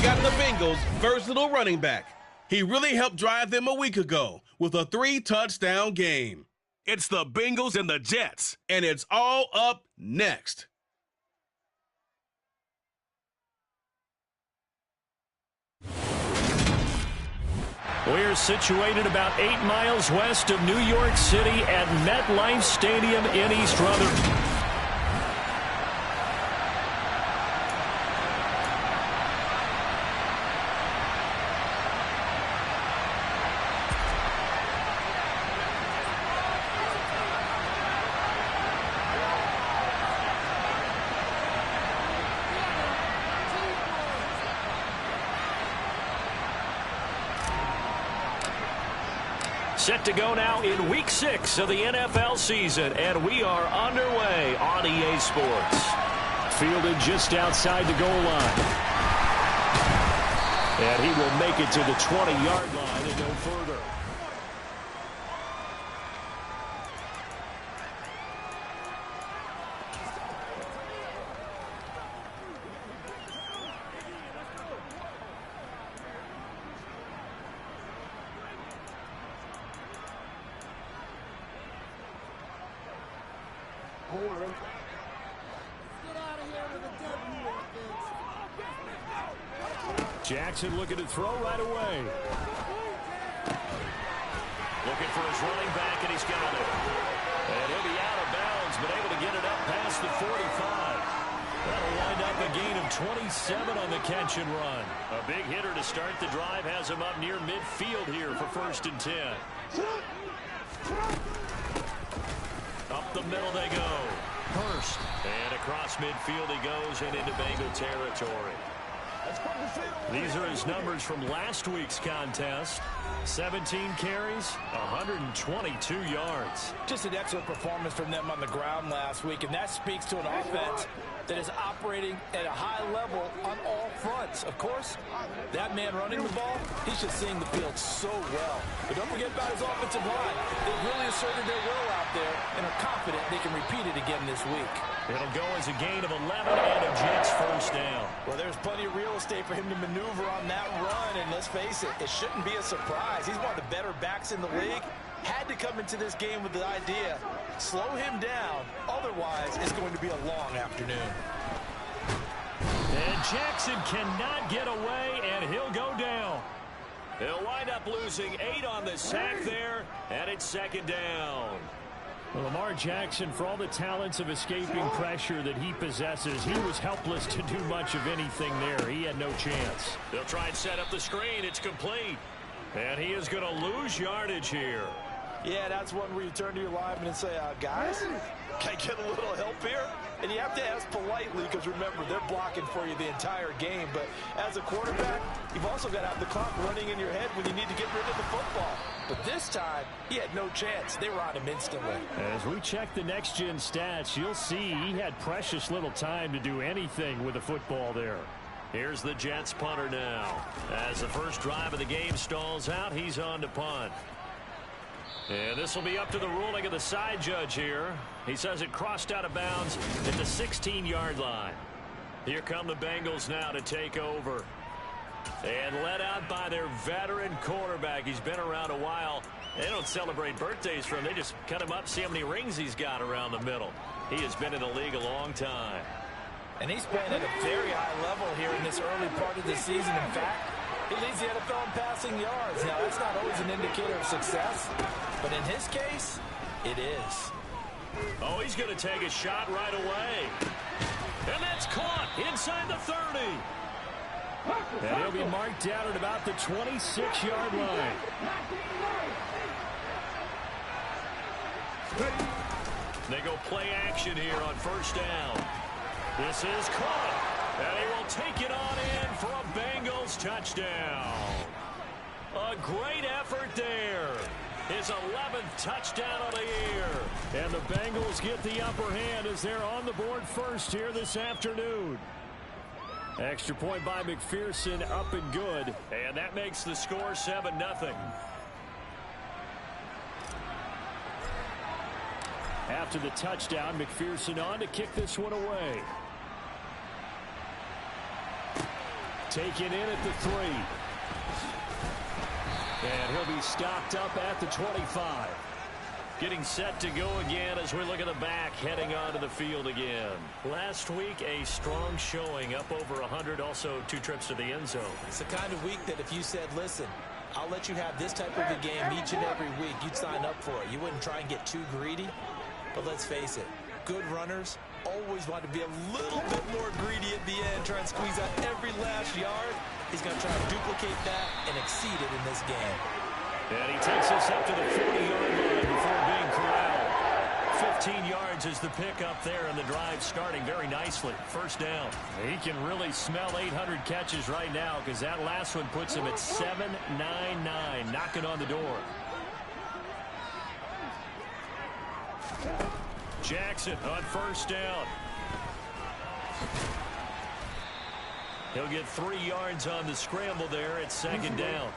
got the Bengals' versatile running back. He really helped drive them a week ago with a 3-touchdown game. It's the Bengals and the Jets, and it's all up next. We're situated about 8 miles west of New York City at MetLife Stadium in East Rutherford. Set to go now in Week 6 of the NFL season, and we are underway on EA Sports. Fielded just outside the goal line. And he will make it to the 20-yard line and no further. Jackson looking to throw right away. Looking for his running back, and he's got it. And he'll be out of bounds, but able to get it up past the 45. That'll wind up a gain of 27 on the catch and run. A big hitter to start the drive has him up near midfield here for 1st and 10. Up the middle they go. Hurst. And across midfield he goes and into Bengal territory. These are his numbers from last week's contest. 17 carries, 122 yards. Just an excellent performance from them on the ground last week, and that speaks to an offense that is operating at a high level on all fronts. Of course, that man running the ball, he's just seeing the field so well. But don't forget about his offensive line. They've really asserted their will out there and are confident they can repeat it again this week. It'll go as a gain of 11 and a Jets first down. Well, there's plenty of real estate for him to maneuver on that run, and let's face it, it shouldn't be a surprise. He's one of the better backs in the league. Had to come into this game with the idea, slow him down, otherwise it's going to be a long afternoon. And Jackson cannot get away, and he'll go down. He'll wind up losing 8 on the sack there, and it's 2nd down. Well, Lamar Jackson, for all the talents of escaping pressure that he possesses, he was helpless to do much of anything there. He had no chance. They'll try and set up the screen. It's complete. And he is going to lose yardage here. Yeah, that's one where you turn to your lineman and say, guys, can I get a little help here? And you have to ask politely because, remember, they're blocking for you the entire game. But as a quarterback, you've also got to have the clock running in your head when you need to get rid of the football. But this time, he had no chance. They were on him instantly. As we check the next-gen stats, you'll see he had precious little time to do anything with the football there. Here's the Jets punter now. As the first drive of the game stalls out, he's on to punt. And this will be up to the ruling of the side judge here. He says it crossed out of bounds at the 16-yard line. Here come the Bengals now to take over. And led out by their veteran quarterback. He's been around a while. They don't celebrate birthdays for him. They just cut him up, see how many rings he's got around the middle. He has been in the league a long time. And he's playing at a very high level here in this early part of the season. In fact, he leads the NFL in passing yards. Now, that's not always an indicator of success, but in his case, it is. Oh, he's going to take a shot right away. And that's caught inside the 30. And he'll be marked down at about the 26-yard line. They go play action here on 1st down. This is caught. And he will take it on in for a Bengals touchdown. A great effort there. His 11th touchdown of the year. And the Bengals get the upper hand as they're on the board first here this afternoon. Extra point by McPherson, up and good. And that makes the score 7-0. After the touchdown, McPherson on to kick this one away. Taken in at the 3. And he'll be stopped up at the 25. Getting set to go again as we look at the back, heading onto the field again. Last week, a strong showing, up over 100, also 2 trips to the end zone. It's the kind of week that if you said, listen, I'll let you have this type of a game each and every week, you'd sign up for it. You wouldn't try and get too greedy. But let's face it, good runners always want to be a little bit more greedy at the end, try and squeeze out every last yard. He's going to try and duplicate that and exceed it in this game. And he takes us up to the 40-yard line before being corralled. 15 yards is the pickup there, and the drive starting very nicely. First down. He can really smell 800 catches right now because that last one puts him at 799, knocking on the door. Jackson on first down. He'll get 3 yards on the scramble there at second down.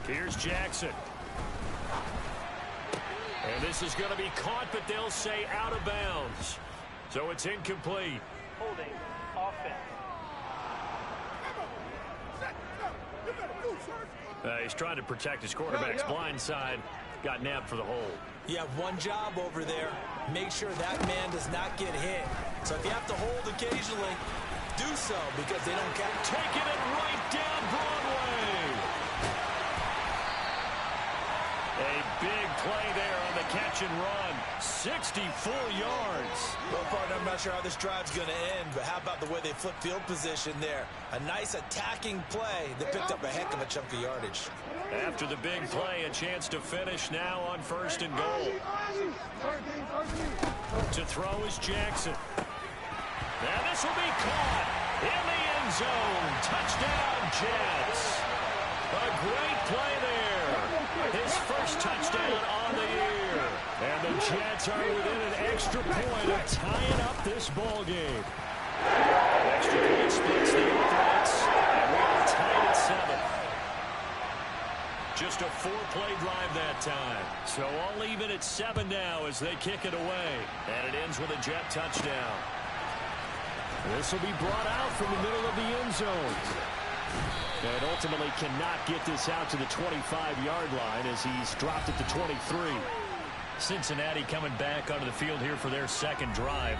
Here's Jackson. And this is going to be caught, but they'll say out of bounds. So it's incomplete. Holding offense. He's trying to protect his quarterback's blind side. Got nabbed for the hold. You have one job over there. Make sure that man does not get hit. So if you have to hold occasionally, do so because they don't catch. Taking it right down Broadway. A big play there on the catch and run. 64 yards. Well, partner, I'm not sure how this drive's going to end, but how about the way they flip field position there? A nice attacking play that picked up a heck of a chunk of yardage. After the big play, a chance to finish now on first and goal. To throw is Jackson. Now this will be caught in the end zone. Touchdown, Jets. A great play there. His first touchdown on the year. And the Jets are within an extra point of tying up this ball game. Extra point splits the offense, and we are tied at 7. Just a 4-play drive that time. So all even at 7 now as they kick it away. And it ends with a Jet touchdown. This will be brought out from the middle of the end zone. And ultimately cannot get this out to the 25-yard line as he's dropped at the 23. Cincinnati coming back onto the field here for their second drive.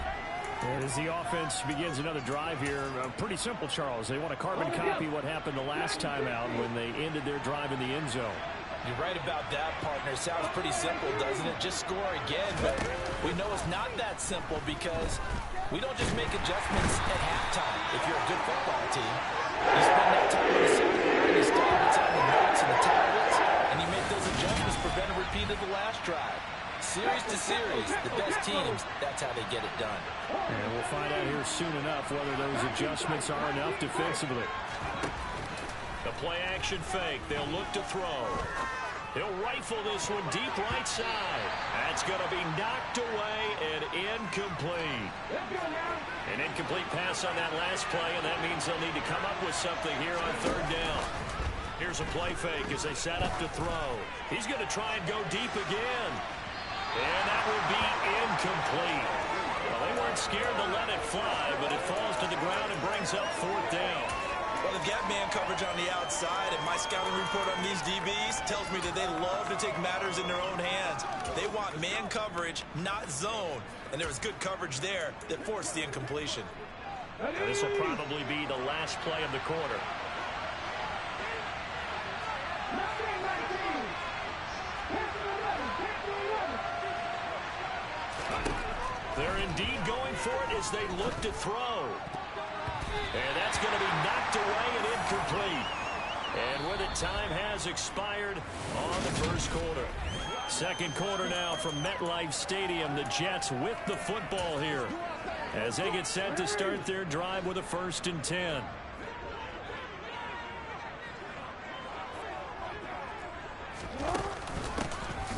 And as the offense begins another drive here, pretty simple, Charles. They want to carbon copy what happened the last time out when they ended their drive in the end zone. You're right about that, partner. Sounds pretty simple, doesn't it? Just score again, but we know it's not that simple because we don't just make adjustments at halftime. If you're a good football team, you spend that time on the sideline, you study what's on the notes and the tablets, and you make those adjustments, prevent a repeat of the last drive. Series to series, the best teams, that's how they get it done. And we'll find out here soon enough whether those adjustments are enough defensively. The play-action fake. They'll look to throw. He'll rifle this one deep right side. That's going to be knocked away and incomplete. An incomplete pass on that last play, and that means they'll need to come up with something here on third down. Here's a play fake as they set up to throw. He's going to try and go deep again. And that will be incomplete. Well, they weren't scared to let it fly, but it falls to the ground and brings up fourth down. Well, they've got man coverage on the outside, and my scouting report on these DBs tells me that they love to take matters in their own hands. They want man coverage, not zone. And there was good coverage there that forced the incompletion. This will probably be the last play of the quarter. They're indeed going for it as they look to throw. And that's going to be knocked away and incomplete. And with it, time has expired on the first quarter. Second quarter now from MetLife Stadium. The Jets with the football here as they get set to start their drive with a 1st and 10.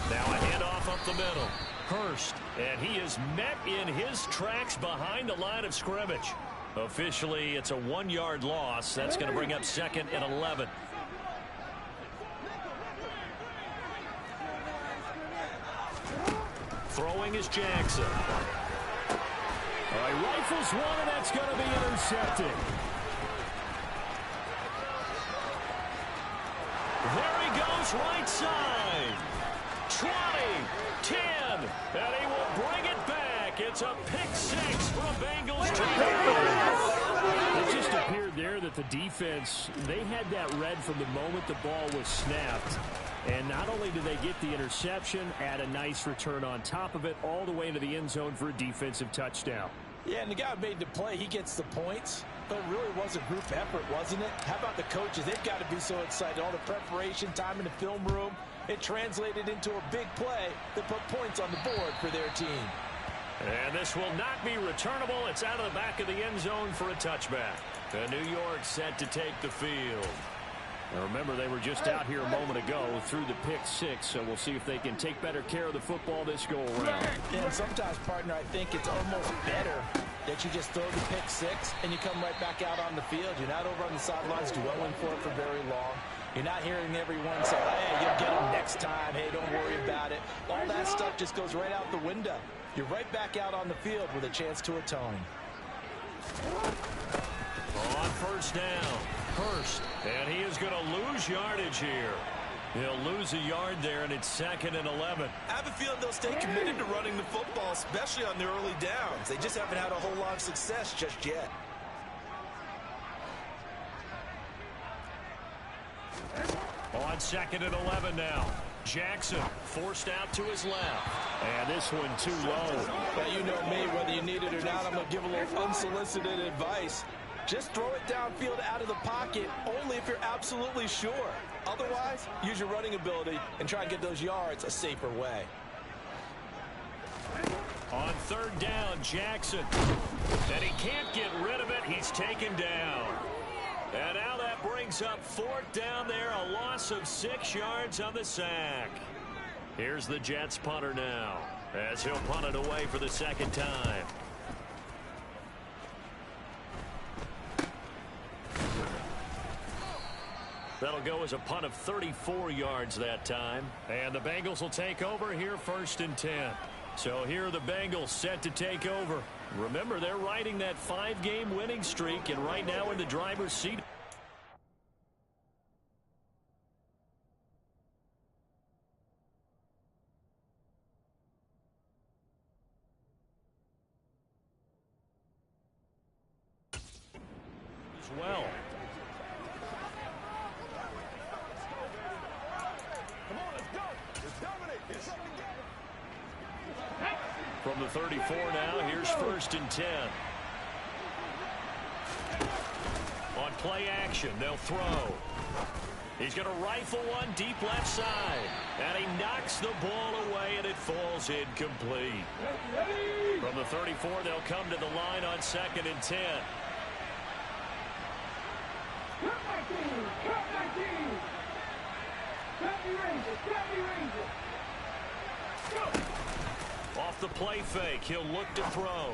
Now a handoff up the middle. Hurst, and he is met in his tracks behind the line of scrimmage. Officially, it's a 1-yard loss. That's going to bring up 2nd and 11. Throwing is Jackson. Rifles one, and that's going to be intercepted. There he goes, right side. 20, 10, and he will bring it back. It's a pick six for a Bengals touchdown. It just appeared there that the defense, they had that read from the moment the ball was snapped. And not only did they get the interception, add a nice return on top of it, all the way into the end zone for a defensive touchdown. Yeah, and the guy who made the play, he gets the points. But it really was a group effort, wasn't it? How about the coaches? They've got to be so excited. All the preparation, time in the film room, it translated into a big play that put points on the board for their team. And this will not be returnable. It's out of the back of the end zone for a touchback. And New York set to take the field. Now remember, they were just out here a moment ago through the pick six, so we'll see if they can take better care of the football this go-around. And sometimes, partner, I think it's almost better that you just throw the pick six and you come right back out on the field. You're not over on the sidelines dwelling for it for very long. You're not hearing everyone say, hey, you'll get them next time. Hey, don't worry about it. All that stuff just goes right out the window. You're right back out on the field with a chance to atone. On first down, Hurst, and he is going to lose yardage here. He'll lose a yard there, and it's 2nd and 11. I have a feeling they'll stay committed to running the football, especially on the early downs. They just haven't had a whole lot of success just yet. On 2nd and 11 now. Jackson forced out to his left. And this one too low. Well, you know me, whether you need it or not, I'm going to give a little unsolicited advice. Just throw it downfield out of the pocket only if you're absolutely sure. Otherwise, use your running ability and try and get those yards a safer way. On 3rd down, Jackson. And he can't get rid of it. He's taken down. And now that brings up 4th down there, a loss of 6 yards on the sack. Here's the Jets punter now, as he'll punt it away for the 2nd time. That'll go as a punt of 34 yards that time. And the Bengals will take over here 1st and 10. So here are the Bengals set to take over. Remember, they're riding that 5-game winning streak, and right now in the driver's seat. As well. From the 34 now, here's 1st and 10. On play action, they'll throw. He's going to rifle one deep left side. And he knocks the ball away, and it falls incomplete. From the 34, they'll come to the line on 2nd and 10. Off the play fake, he'll look to throw.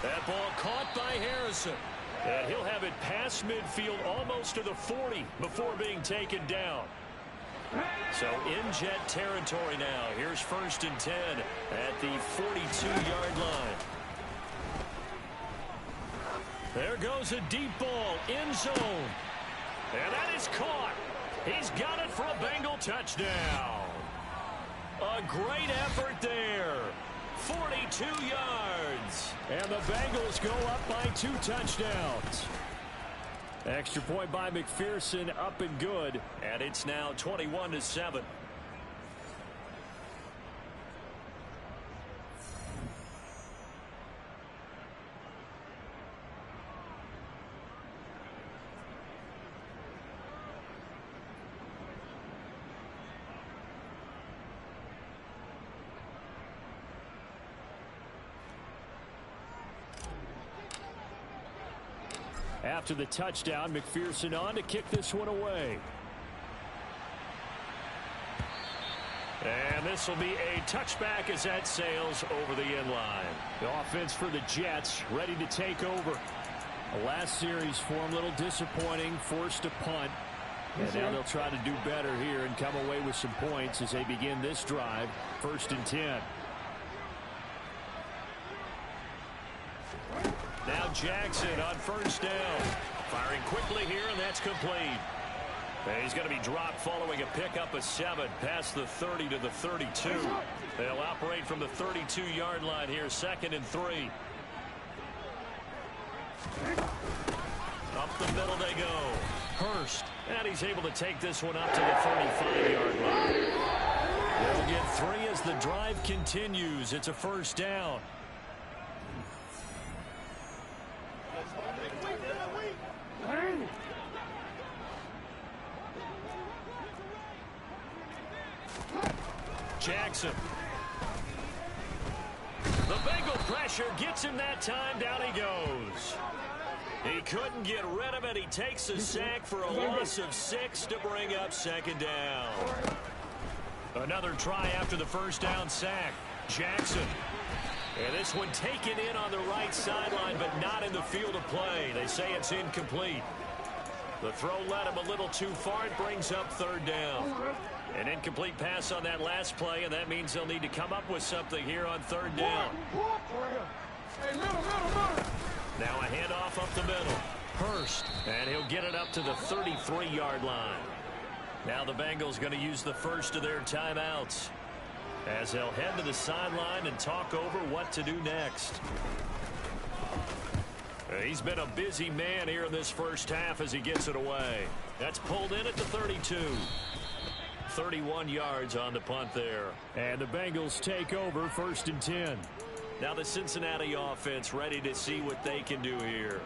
That ball caught by Harrison. And he'll have it past midfield almost to the 40 before being taken down. So in Jet territory now. Here's 1st and 10 at the 42-yard line. There goes a deep ball, end zone. And that is caught. He's got it for a Bengal touchdown. A great effort there. 42 yards. And the Bengals go up by 2 touchdowns. Extra point by McPherson, up and good. And it's now 21-7. After the touchdown, McPherson on to kick this one away. And this will be a touchback as that sails over the end line. The offense for the Jets ready to take over. The last series for them a little disappointing, forced a punt. And now they'll try to do better here and come away with some points as they begin this drive. 1st and 10. Now Jackson on first down. Firing quickly here, and that's complete. And he's going to be dropped following a pickup of 7 past the 30 to the 32. They'll operate from the 32-yard line here, 2nd and 3. Up the middle they go. Hurst, and he's able to take this one up to the 35-yard line. They'll get 3 as the drive continues. It's a first down. Jackson. The Bengal pressure gets him that time. Down he goes. He couldn't get rid of it. He takes a sack for a loss of 6 to bring up 2nd down. Another try after the first down sack. Jackson. And this one taken in on the right sideline, but not in the field of play. They say it's incomplete. The throw led him a little too far. It brings up 3rd down. An incomplete pass on that last play, and that means they'll need to come up with something here on 3rd down. Now a handoff up the middle. Hurst, and he'll get it up to the 33-yard line. Now the Bengals going to use the first of their timeouts as they'll head to the sideline and talk over what to do next. He's been a busy man here in this first half as he gets it away. That's pulled in at the 32. 31 yards on the punt there. And the Bengals take over 1st and 10. Now the Cincinnati offense ready to see what they can do here.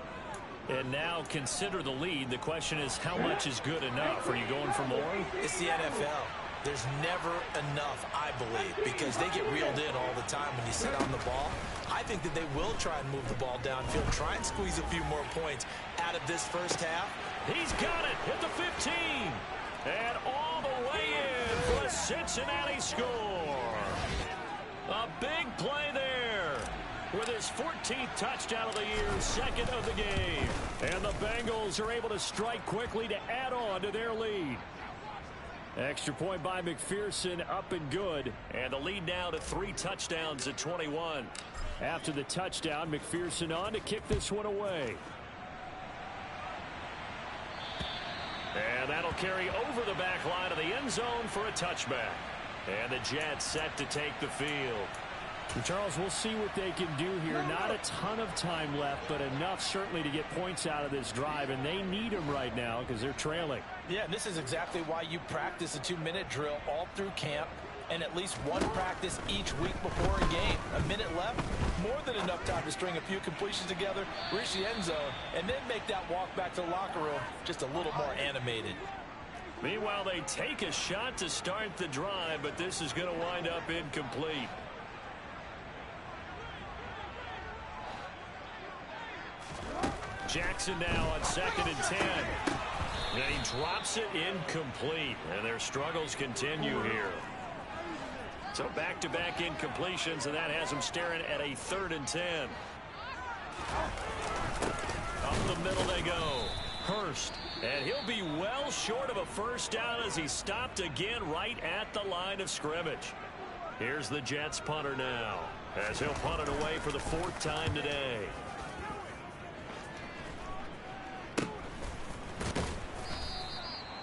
And now consider the lead. The question is, how much is good enough? Are you going for more? It's the NFL. There's never enough, I believe, because they get reeled in all the time when you sit on the ball. I think that they will try and move the ball downfield, try and squeeze a few more points out of this first half. He's got it at the 15. And all the way in for a Cincinnati score. A big play there with his 14th touchdown of the year, 2nd of the game. And the Bengals are able to strike quickly to add on to their lead. Extra point by McPherson, up and good. And the lead now to 3 touchdowns at 21. After the touchdown, McPherson on to kick this one away. And that'll carry over the back line of the end zone for a touchback. And the Jets set to take the field. Charles, we'll see what they can do here. Not a ton of time left, but enough certainly to get points out of this drive, and they need them right now because they're trailing. Yeah, this is exactly why you practice a 2-minute drill all through camp and at least one practice each week before a game. A minute left, more than enough time to string a few completions together, reach the end zone, and then make that walk back to the locker room just a little more animated. Meanwhile, they take a shot to start the drive, but this is going to wind up incomplete. Jackson now on 2nd and 10. And he drops it incomplete. And their struggles continue here. So back-to-back incompletions, and that has them staring at a 3rd and 10. Up the middle they go. Hurst. And he'll be well short of a first down as he stopped again right at the line of scrimmage. Here's the Jets punter now as he'll punt it away for the 4th time today.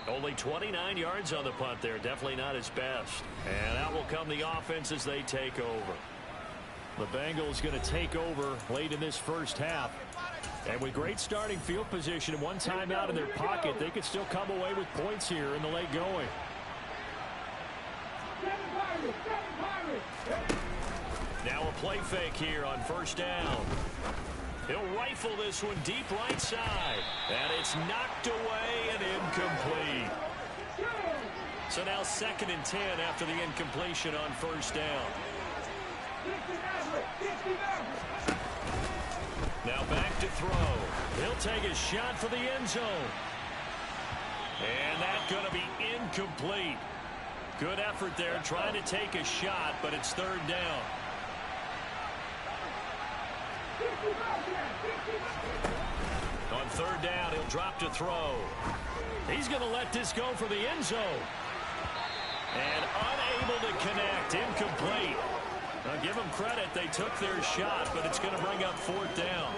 Only 29 yards on the punt there. Definitely not his best. And out will come the offense as they take over. The Bengals going to take over late in this first half. And with great starting field position and one timeout in their pocket, they could still come away with points here in the late going. Now a play fake here on first down. He'll rifle this one deep right side. And it's knocked away and incomplete. So now 2nd and 10 after the incompletion on first down. Now back to throw. He'll take a shot for the end zone. And that's going to be incomplete. Good effort there trying to take a shot, but it's 3rd down. On 3rd down, he'll drop to throw. He's going to let this go for the end zone. And unable to connect. Incomplete. Now give them credit. They took their shot, but it's going to bring up 4th down.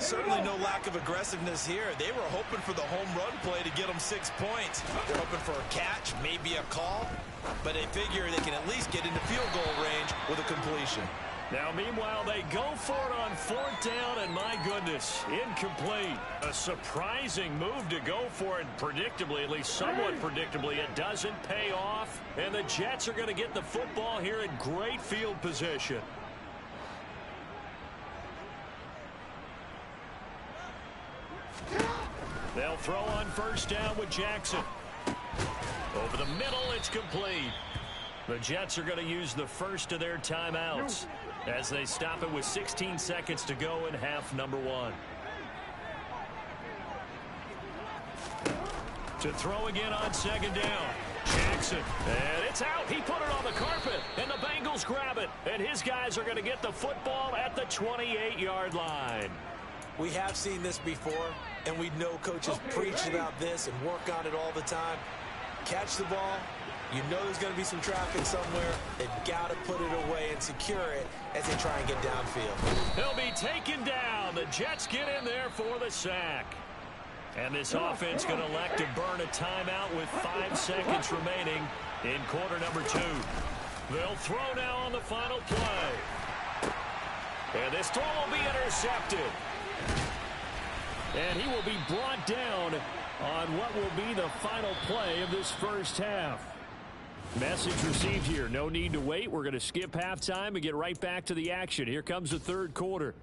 Certainly no lack of aggressiveness here. They were hoping for the home run play to get them 6 points. They're hoping for a catch, maybe a call, but they figure they can at least get into field goal range with a completion. Now, meanwhile, they go for it on 4th down, and my goodness, incomplete. A surprising move to go for it predictably, at least somewhat predictably. It doesn't pay off, and the Jets are going to get the football here in great field position. They'll throw on 1st down with Jackson. Over the middle, it's complete. The Jets are going to use the first of their timeouts as they stop it with 16 seconds to go in half number 1. To throw again on 2nd down. Jackson, and it's out. He put it on the carpet, and the Bengals grab it. And his guys are going to get the football at the 28-yard line. We have seen this before, and we know coaches preach about this and work on it all the time. Catch the ball. You know there's going to be some traffic somewhere. They've got to put it away and secure it as they try and get downfield. He'll be taken down. The Jets get in there for the sack. And this offense going to elect to burn a timeout with 5 seconds remaining in quarter number 2. They'll throw now on the final play. And this throw will be intercepted. And he will be brought down on what will be the final play of this first half. Message received here. No need to wait. We're going to skip halftime and get right back to the action. Here comes the 3rd quarter.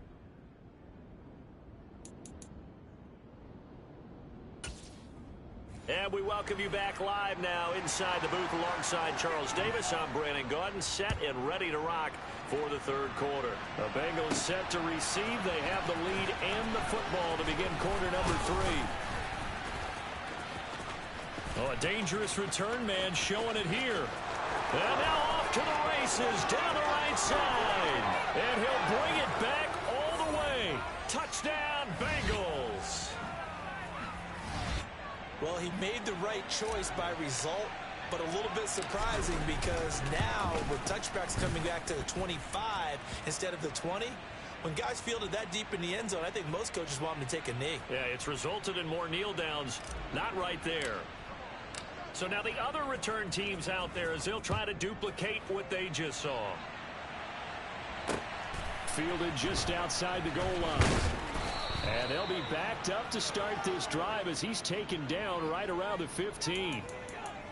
And we welcome you back live now inside the booth alongside Charles Davis. I'm Brandon Gaudin, set and ready to rock for the 3rd quarter. The Bengals set to receive. They have the lead and the football to begin quarter number 3. Oh, a dangerous return man showing it here. And now off to the races down the right side. And he'll bring it back all the way. Touchdown, Bengals. Well, he made the right choice by result, but a little bit surprising because now with touchbacks coming back to the 25 instead of the 20, when guys fielded that deep in the end zone, I think most coaches want them to take a knee. Yeah, it's resulted in more kneel downs. Not right there. So now the other return teams out there as they'll try to duplicate what they just saw. Fielded just outside the goal line. And they'll be backed up to start this drive as he's taken down right around the 15.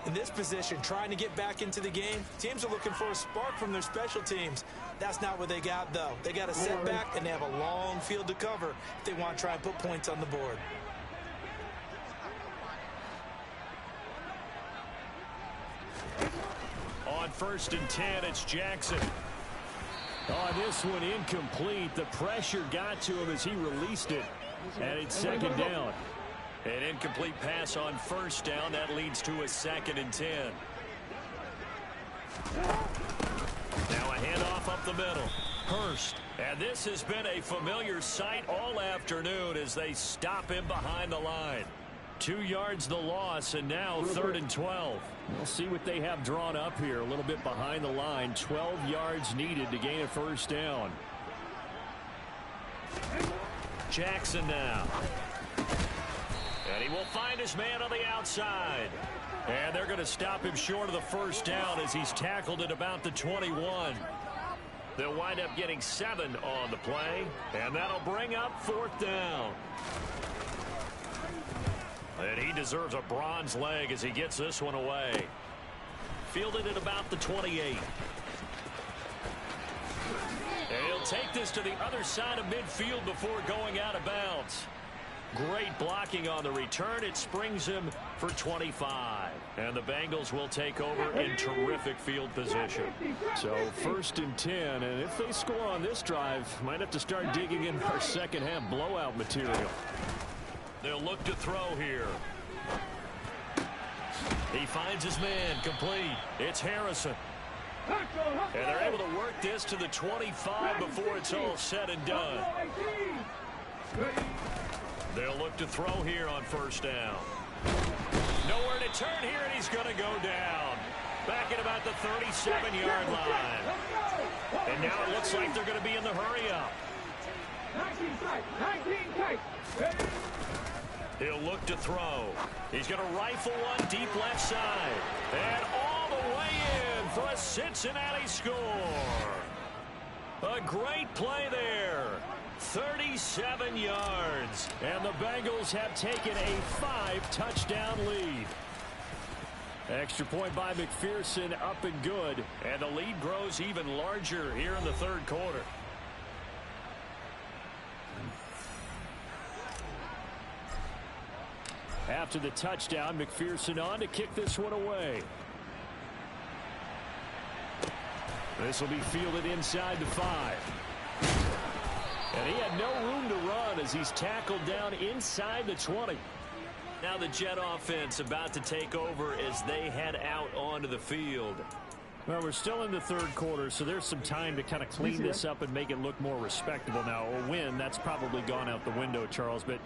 In this position, trying to get back into the game, teams are looking for a spark from their special teams. That's not what they got, though. They got a setback, and they have a long field to cover if they want to try and put points on the board. On 1st and 10, it's Jackson. On this one, incomplete. The pressure got to him as he released it. And it's 2nd down. An incomplete pass on 1st down. That leads to a 2nd and 10. Now a handoff up the middle. Hurst. And this has been a familiar sight all afternoon as they stop him behind the line. 2 yards the loss, and now 3rd and 12. We'll see what they have drawn up here. A little bit behind the line. 12 yards needed to gain a 1st down. Jackson now. And he will find his man on the outside. And they're going to stop him short of the 1st down as he's tackled at about the 21. They'll wind up getting 7 on the play. And that'll bring up 4th down. And he deserves a bronze leg as he gets this one away. Fielded at about the 28. And he'll take this to the other side of midfield before going out of bounds. Great blocking on the return. It springs him for 25. And the Bengals will take over in terrific field position. So 1st and 10. And if they score on this drive, might have to start digging in our second half blowout material. They'll look to throw here. He finds his man complete. It's Harrison. And they're able to work this to the 25 before it's all said and done. They'll look to throw here on 1st down. Nowhere to turn here, and he's going to go down. Back at about the 37-yard line. And now it looks like they're going to be in the hurry-up. He'll look to throw. He's going to rifle one deep left side. And all the way in for a Cincinnati score. A great play there. 37 yards. And the Bengals have taken a 5-touchdown lead. Extra point by McPherson, up and good. And the lead grows even larger here in the third quarter. After the touchdown, McPherson on to kick this one away. This will be fielded inside the 5. And he had no room to run as he's tackled down inside the 20. Now the Jet offense about to take over as they head out onto the field. Well, we're still in the third quarter, so there's some time to kind of clean this up and make it look more respectable. Now, a win, that's probably gone out the window, Charles, but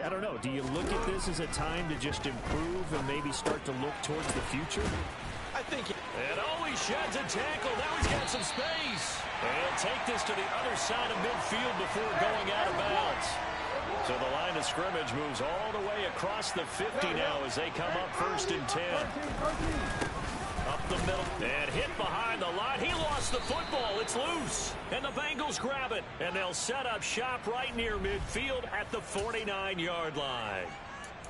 I don't know. Do you look at this as a time to just improve and maybe start to look towards the future? I think. And he sheds a tackle. Now he's got some space. And he'll take this to the other side of midfield before going out of bounds. So the line of scrimmage moves all the way across the 50 now as they come up 1st and 10. Up the middle and hit behind the line. He lost the football. It's loose. And the Bengals grab it. And they'll set up shop right near midfield at the 49-yard line.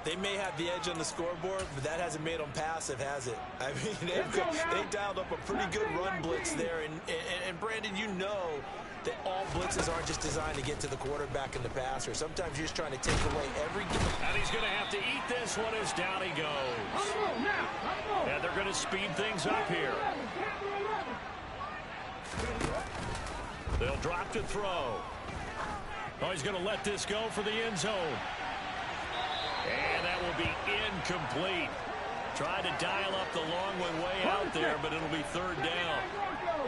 They may have the edge on the scoreboard, but that hasn't made them passive, has it? I mean, they dialed up a pretty good run blitz there. And Brandon, you know that all blitzes aren't just designed to get to the quarterback and the passer. Sometimes you're just trying to take away every game. And he's going to have to eat this one as down he goes. And they're going to speed things up here. They'll drop to throw. Oh, he's going to let this go for the end zone. And that will be incomplete. Tried to dial up the long one way out there, but it'll be 3rd down.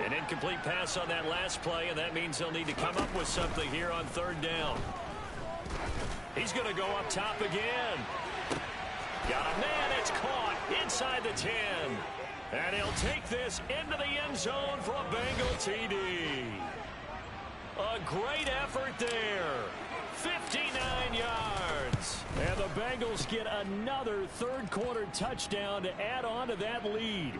An incomplete pass on that last play, and that means they'll need to come up with something here on 3rd down. He's going to go up top again. Got a man. It's caught inside the 10. And he'll take this into the end zone for a Bengal TD. A great effort there. 59 yards. And the Bengals get another third-quarter touchdown to add on to that lead.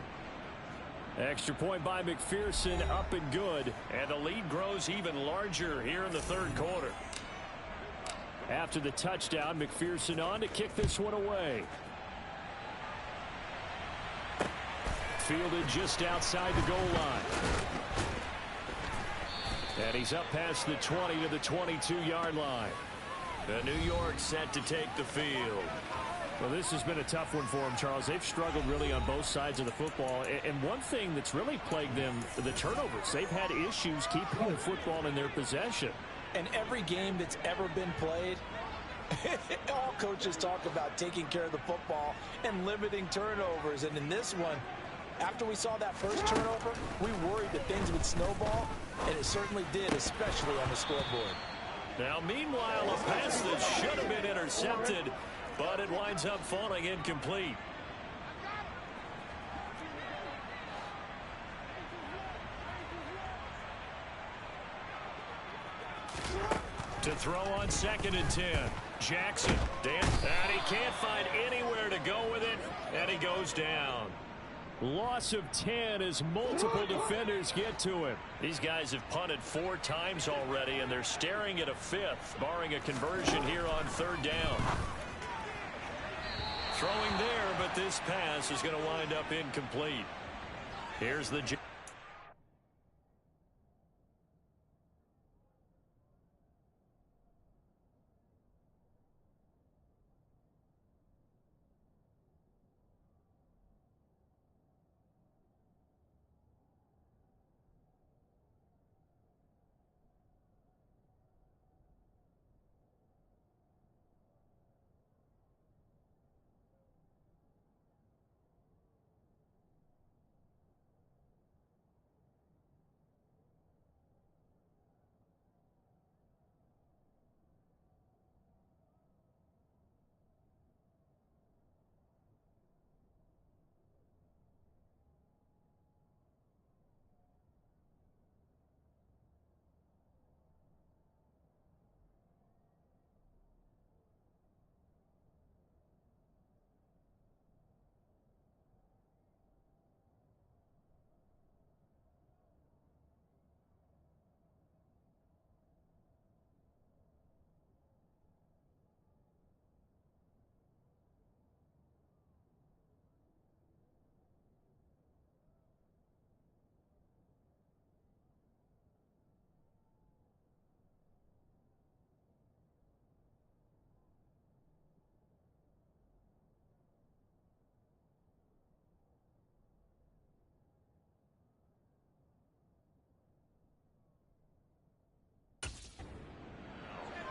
Extra point by McPherson, up and good. And the lead grows even larger here in the third quarter. After the touchdown, McPherson on to kick this one away. Fielded just outside the goal line. And he's up past the 20 to the 22-yard line. The New York set to take the field. Well, this has been a tough one for them, Charles. They've struggled really on both sides of the football. And one thing that's really plagued them, the turnovers. They've had issues keeping the football in their possession. And every game that's ever been played, all coaches talk about taking care of the football and limiting turnovers. And in this one, after we saw that first turnover, we worried that things would snowball, and it certainly did, especially on the scoreboard. Now, meanwhile, a pass that should have been intercepted, but it winds up falling incomplete. To throw on 2nd and 10. Jackson, and he can't find anywhere to go with it, and he goes down. Loss of 10 as multiple defenders get to him. These guys have punted 4 times already, and they're staring at a 5th, barring a conversion here on 3rd down. Throwing there, but this pass is going to wind up incomplete. Here's the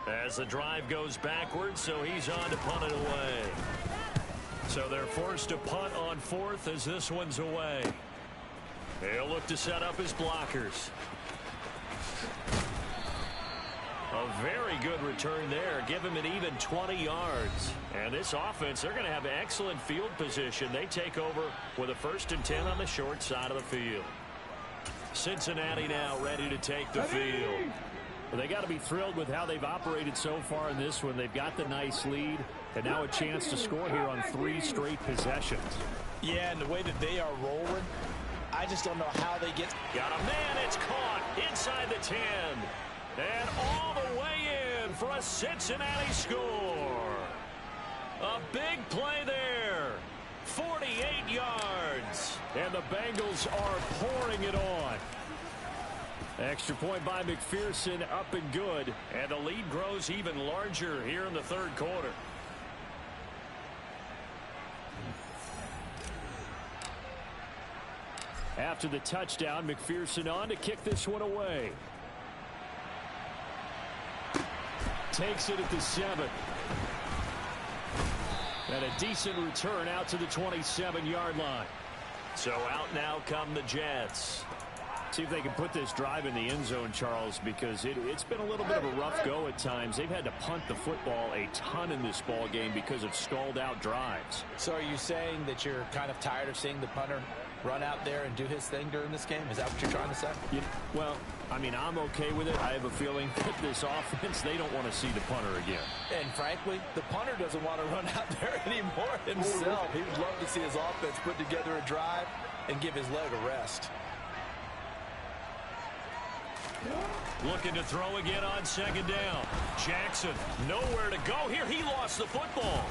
As the drive goes backwards, so he's on to punt it away. So they're forced to punt on fourth as this one's away. He'll look to set up his blockers. A very good return there. Give him an even 20 yards. And this offense, they're going to have excellent field position. They take over with a 1st and 10 on the short side of the field. Cincinnati now ready to take the field. Well, they got to be thrilled with how they've operated so far in this one. They've got the nice lead, and now a chance to score here on 3 straight possessions. Yeah, and the way that they are rolling, I just don't know how they get. Got a man, it's caught inside the 10. And all the way in for a Cincinnati score. A big play there. 48 yards. And the Bengals are pouring it on. Extra point by McPherson, up and good. And the lead grows even larger here in the 3rd quarter. After the touchdown, McPherson on to kick this one away. Takes it at the 7. And a decent return out to the 27-yard line. So out now come the Jets. See if they can put this drive in the end zone, Charles, because it's been a little bit of a rough go at times. They've had to punt the football a ton in this ball game because of stalled out drives. So are you saying that you're kind of tired of seeing the punter run out there and do his thing during this game? Is that what you're trying to say? Yeah, well, I mean, I'm okay with it. I have a feeling that this offense, they don't want to see the punter again. And frankly, the punter doesn't want to run out there anymore himself. He would love to see his offense put together a drive and give his leg a rest. Looking to throw again on 2nd down. Jackson, nowhere to go here. He lost the football.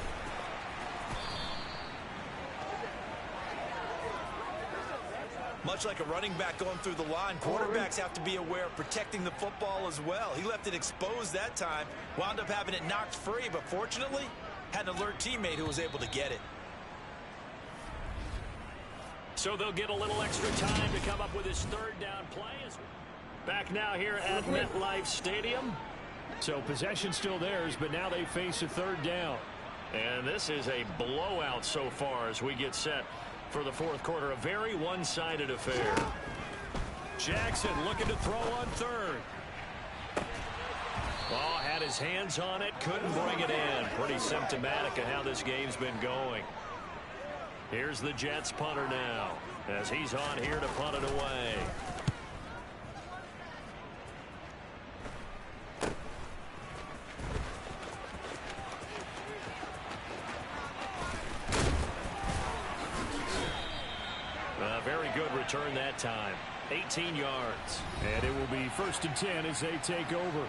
Much like a running back going through the line, quarterbacks have to be aware of protecting the football as well. He left it exposed that time, wound up having it knocked free, but fortunately, had an alert teammate who was able to get it. So they'll get a little extra time to come up with his 3rd down play. Back now here at MetLife Stadium. So possession still theirs, but now they face a 3rd down. And this is a blowout so far as we get set for the 4th quarter. A very one-sided affair. Jackson looking to throw on 3rd. Oh, had his hands on it, couldn't bring it in. Pretty symptomatic of how this game's been going. Here's the Jets punter now as he's on here to punt it away. Very good return that time. 18 yards. And it will be 1st and 10 as they take over.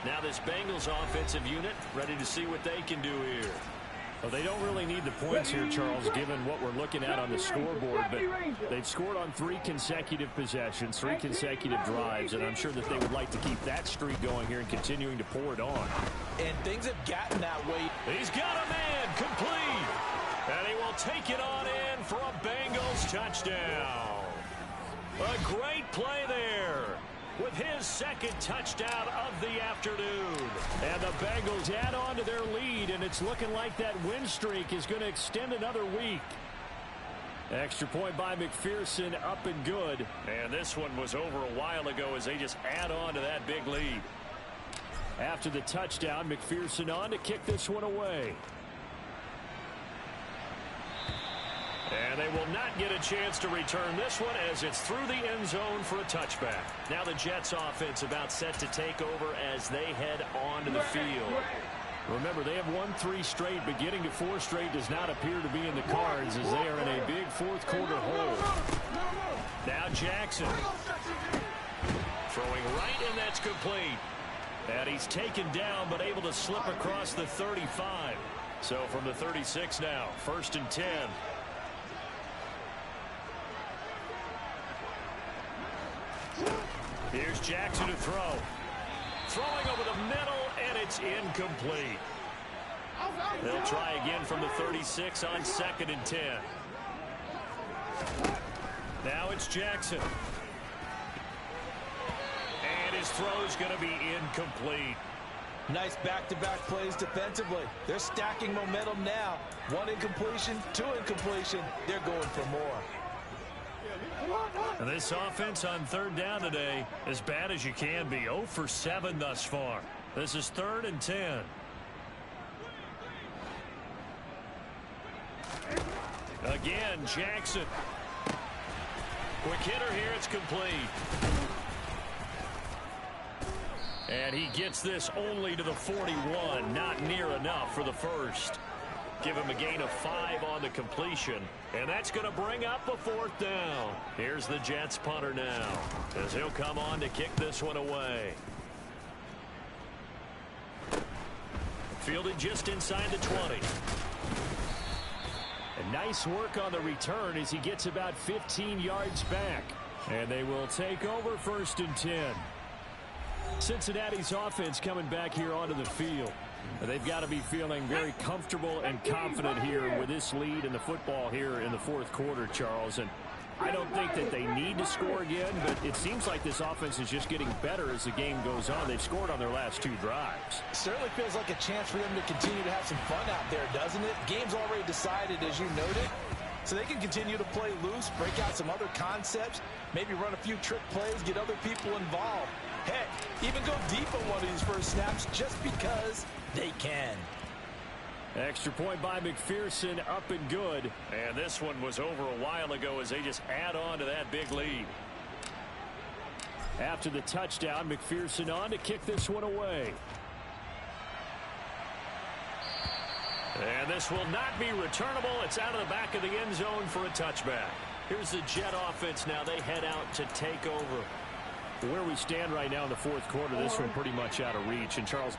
Now this Bengals offensive unit ready to see what they can do here. Well, they don't really need the points here, Charles, given what we're looking at on the scoreboard. But they've scored on 3 consecutive possessions, 3 consecutive drives, and I'm sure that they would like to keep that streak going here and continuing to pour it on. And things have gotten that way. He's got a man complete. And he will take it on in for a Bengals touchdown. A great play there with his 2nd touchdown of the afternoon. And the Bengals add on to their lead, and it's looking like that win streak is going to extend another week. Extra point by McPherson, up and good. And this one was over a while ago as they just add on to that big lead. After the touchdown, McPherson on to kick this one away. And they will not get a chance to return this one as it's through the end zone for a touchback. Now the Jets offense about set to take over as they head onto the field. Remember, they have won 3 straight, but getting to 4 straight does not appear to be in the cards as they are in a big 4th quarter hole. Now Jackson throwing right, and that's complete. And he's taken down but able to slip across the 35. So from the 36 now, 1st and 10. Here's Jackson to throw. Throwing over the middle, and it's incomplete. They'll try again from the 36 on 2nd and 10. Now it's Jackson. And his throw's going to be incomplete. Nice back-to-back plays defensively. They're stacking momentum now. 1 incompletion, 2 incompletion. They're going for more. And this offense on 3rd down today, as bad as you can be. 0 for 7 thus far. This is 3rd and 10. Again, Jackson. Quick hitter here. It's complete. And he gets this only to the 41. Not near enough for the first. Give him a gain of 5 on the completion. And that's going to bring up a 4th down. Here's the Jets punter now, as he'll come on to kick this one away. Fielded just inside the 20. And nice work on the return as he gets about 15 yards back. And they will take over 1st and 10. Cincinnati's offense coming back here onto the field. They've got to be feeling very comfortable and confident here with this lead in the football here in the 4th quarter, Charles. And I don't think that they need to score again, but it seems like this offense is just getting better as the game goes on. They've scored on their last 2 drives. Certainly feels like a chance for them to continue to have some fun out there, doesn't it? Game's already decided, as you noted. So they can continue to play loose, break out some other concepts, maybe run a few trick plays, get other people involved. Heck, even go deep on one of these first snaps just because they can. Extra point by McPherson, up and good. And this one was over a while ago as they just add on to that big lead. After the touchdown, McPherson on to kick this one away. And this will not be returnable. It's out of the back of the end zone for a touchback. Here's the Jet offense now. They head out to take over. Where we stand right now in the 4th quarter, this one pretty much out of reach. And Charles,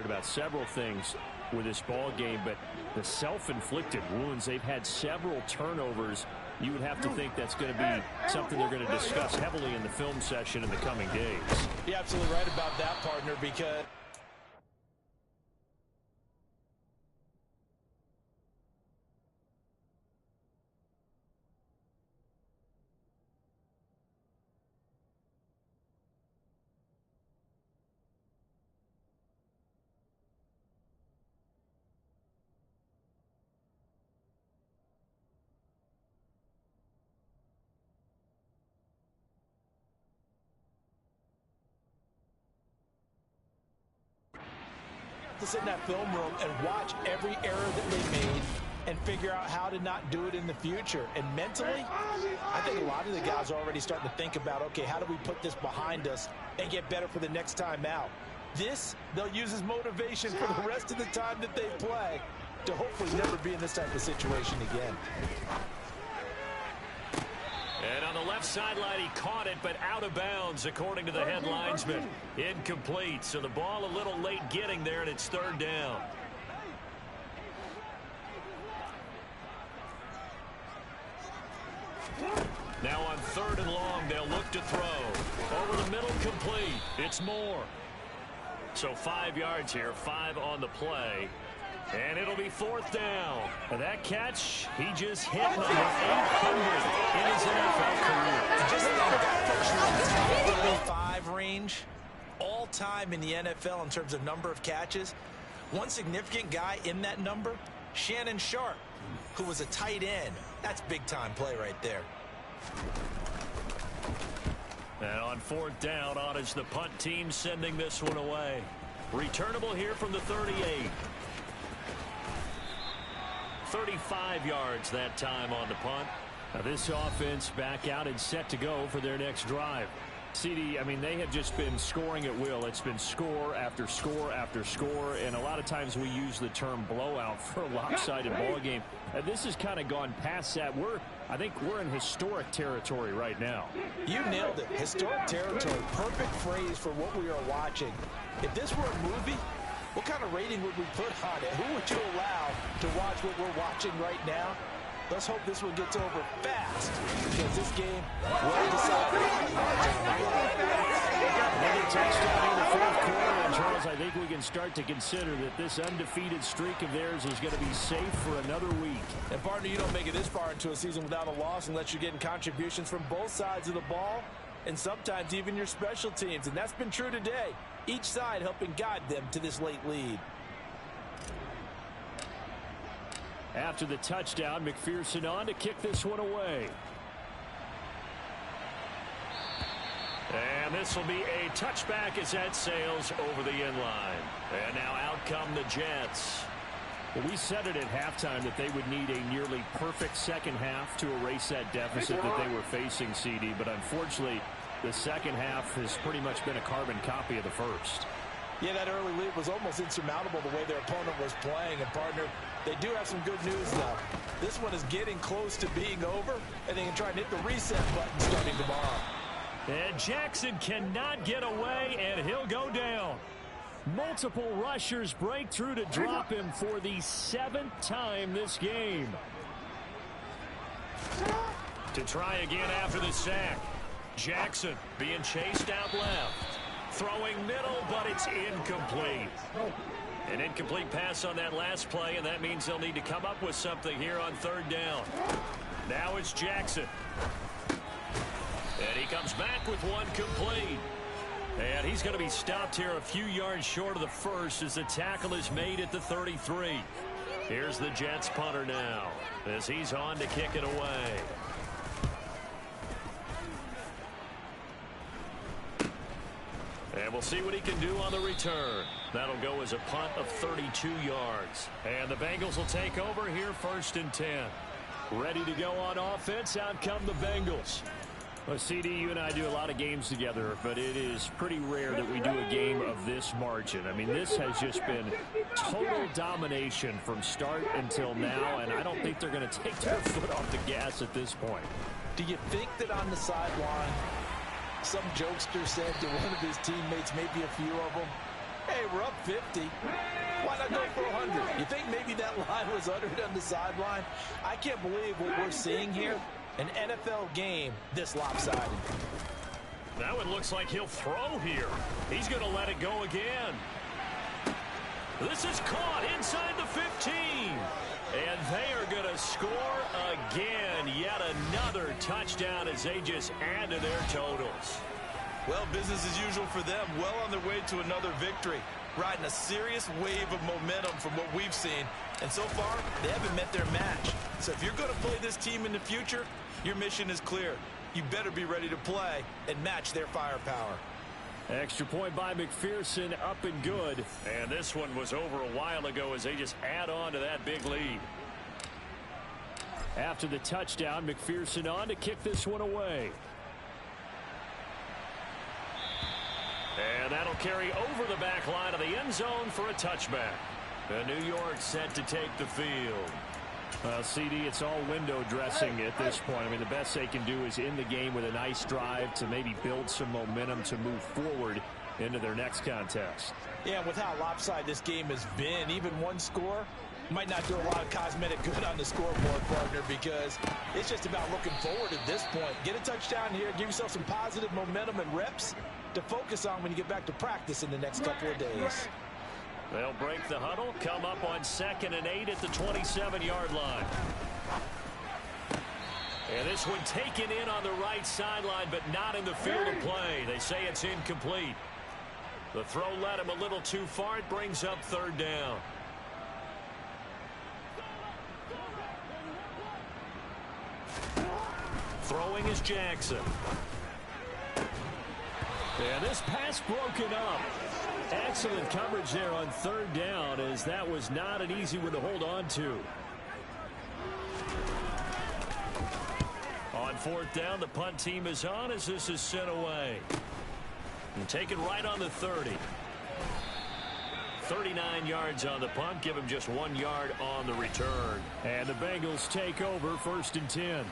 about several things with this ball game, but the self-inflicted wounds, they've had several turnovers. You would have to think that's going to be something they're going to discuss heavily in the film session in the coming days. You're absolutely right about that, partner, because to sit in that film room and watch every error that they made and figure out how to not do it in the future. And mentally, I think a lot of the guys are already starting to think about, okay, how do we put this behind us and get better for the next time out? This, they'll use as motivation for the rest of the time that they play to hopefully never be in this type of situation again. And on the left sideline, he caught it, but out of bounds, according to the head linesman. Incomplete, so the ball a little late getting there, and it's 3rd down. Now on 3rd and long, they'll look to throw. Over the middle, complete. It's Moore. So 5 yards here, 5 on the play. And it'll be 4th down. And that catch, he just hit number 800 in his NFL career. Just that 35 range, all time in the NFL in terms of number of catches. One significant guy in that number, Shannon Sharp, who was a tight end. That's big-time play right there. And on 4th down, on is the punt team sending this one away. Returnable here from the 38. 35 yards that time on the punt. Now this offense back out and set to go for their next drive. CD, I mean, they have just been scoring at will. It's been score after score after score, and a lot of times we use the term blowout for a lopsided ball game. And this has kind of gone past that. I think we're in historic territory right now. You nailed it. Historic territory. Perfect phrase for what we are watching. If this were a movie, what kind of rating would we put on it? Who would you allow to watch what we're watching right now? Let's hope this one gets over fast, because this game will decide. Another touchdown in the 4th quarter, and Charles, I think we can start to consider that this undefeated streak of theirs is going to be safe for another week. And partner, you don't make it this far into a season without a loss unless you're getting contributions from both sides of the ball, and sometimes even your special teams, and that's been true today. Each side helping guide them to this late lead. After the touchdown, McPherson on to kick this one away. And this will be a touchback as that sails over the end line. And now out come the Jets. Well, we said it at halftime that they would need a nearly perfect second half to erase that deficit that they were facing, CD. But unfortunately, the second half has pretty much been a carbon copy of the first. Yeah, that early lead was almost insurmountable the way their opponent was playing. And, partner, they do have some good news, though. This one is getting close to being over, and they can try and hit the reset button starting tomorrow. And Jackson cannot get away, and he'll go down. Multiple rushers break through to drop him for the 7th time this game. To try again after the sack. Jackson being chased out left. Throwing middle, but it's incomplete. An incomplete pass on that last play, and that means they'll need to come up with something here on 3rd down. Now it's Jackson. And he comes back with one complete. And he's going to be stopped here a few yards short of the first as the tackle is made at the 33. Here's the Jets punter now as he's on to kick it away. And we'll see what he can do on the return. That'll go as a punt of 32 yards. And the Bengals will take over here 1st and 10. Ready to go on offense. Out come the Bengals. Well, CD, you and I do a lot of games together, but it is pretty rare that we do a game of this margin. I mean, this has just been total domination from start until now, and I don't think they're going to take their foot off the gas at this point. Do you think that on the sideline, some jokester said to one of his teammates, maybe a few of them, hey, we're up 50. Why not go for 100? You think maybe that line was uttered on the sideline? I can't believe what we're seeing here. An NFL game this lopsided. Now it looks like he'll throw here. He's going to let it go again. This is caught inside the 15. And they are going to score again. Yet another touchdown as they just add to their totals. Well, business as usual for them. Well on their way to another victory. Riding a serious wave of momentum from what we've seen. And so far, they haven't met their match. So if you're going to play this team in the future, your mission is clear. You better be ready to play and match their firepower. Extra point by McPherson, up and good. And this one was over a while ago as they just add on to that big lead. After the touchdown, McPherson on to kick this one away. And that'll carry over the back line of the end zone for a touchback. And New York set to take the field. CD, it's all window dressing at this point. I mean, the best they can do is in the game with a nice drive to maybe build some momentum to move forward into their next contest. Yeah, with how lopsided this game has been, even one score Might not do a lot of cosmetic good on the scoreboard, partner, because it's just about looking forward at this point. Get a touchdown here, give yourself some positive momentum and reps to focus on when you get back to practice in the next couple of days. They'll break the huddle, come up on 2nd and 8 at the 27-yard line. And this one taken in on the right sideline, but not in the field of play. They say it's incomplete. The throw led him a little too far. It brings up 3rd down. Throwing is Jackson. And this pass broken up. Excellent coverage there on 3rd down, as that was not an easy one to hold on to. On 4th down, the punt team is on as this is sent away. And taken right on the 30. 39 yards on the punt, give him just 1 yard on the return. And the Bengals take over 1st and 10.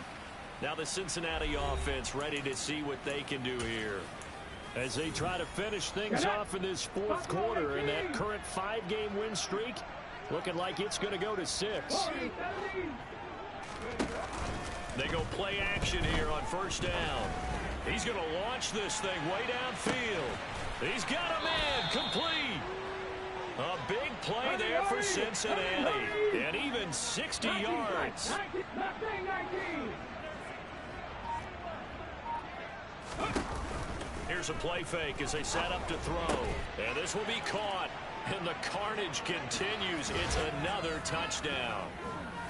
Now the Cincinnati offense ready to see what they can do here, as they try to finish things off in this 4th quarter, and that current 5-game win streak looking like it's going to go to 6. They go play action here on 1st down. He's going to launch this thing way downfield. He's got a man complete. A big play there for Cincinnati, and even 60 yards. Here's a play fake as they set up to throw. And this will be caught. And the carnage continues. It's another touchdown.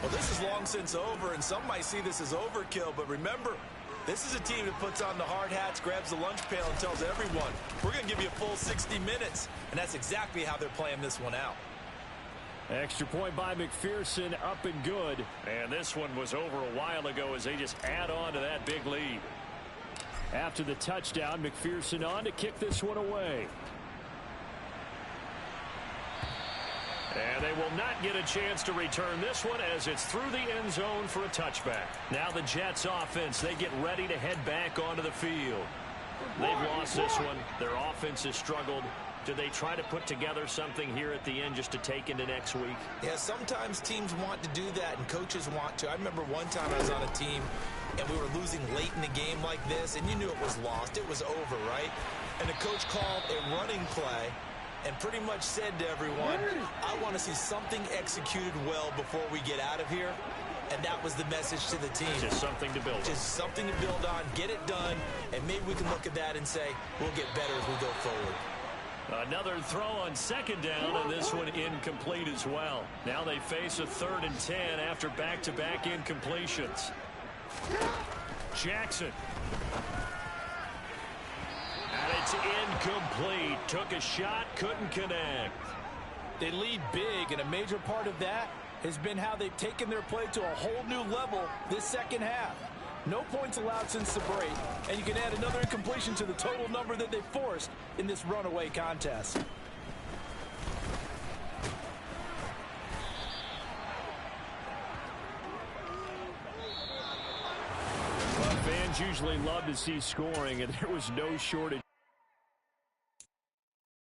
Well, this is long since over, and some might see this as overkill. But remember, this is a team that puts on the hard hats, grabs the lunch pail, and tells everyone, we're going to give you a full 60 minutes. And that's exactly how they're playing this one out. Extra point by McPherson, up and good. And this one was over a while ago as they just add on to that big lead. After the touchdown, McPherson on to kick this one away. And they will not get a chance to return this one as it's through the end zone for a touchback. Now the Jets offense, they get ready to head back onto the field. They've lost this one. Their offense has struggled. Do they try to put together something here at the end just to take into next week? Yeah, sometimes teams want to do that and coaches want to. I remember one time I was on a team and we were losing late in the game like this, and you knew it was lost. It was over, right? And the coach called a running play and pretty much said to everyone, I want to see something executed well before we get out of here. And that was the message to the team. Just something to build on. Just something to build on, get it done, and maybe we can look at that and say, we'll get better as we go forward. Another throw on 2nd down, and this one incomplete as well. Now they face a 3rd and 10 after back-to-back incompletions. Jackson. And it's incomplete. Took a shot, couldn't connect. They lead big, and a major part of that has been how they've taken their play to a whole new level this second half. No points allowed since the break, and you can add another incompletion to the total number that they forced in this runaway contest. Well, fans usually love to see scoring, and there was no shortage.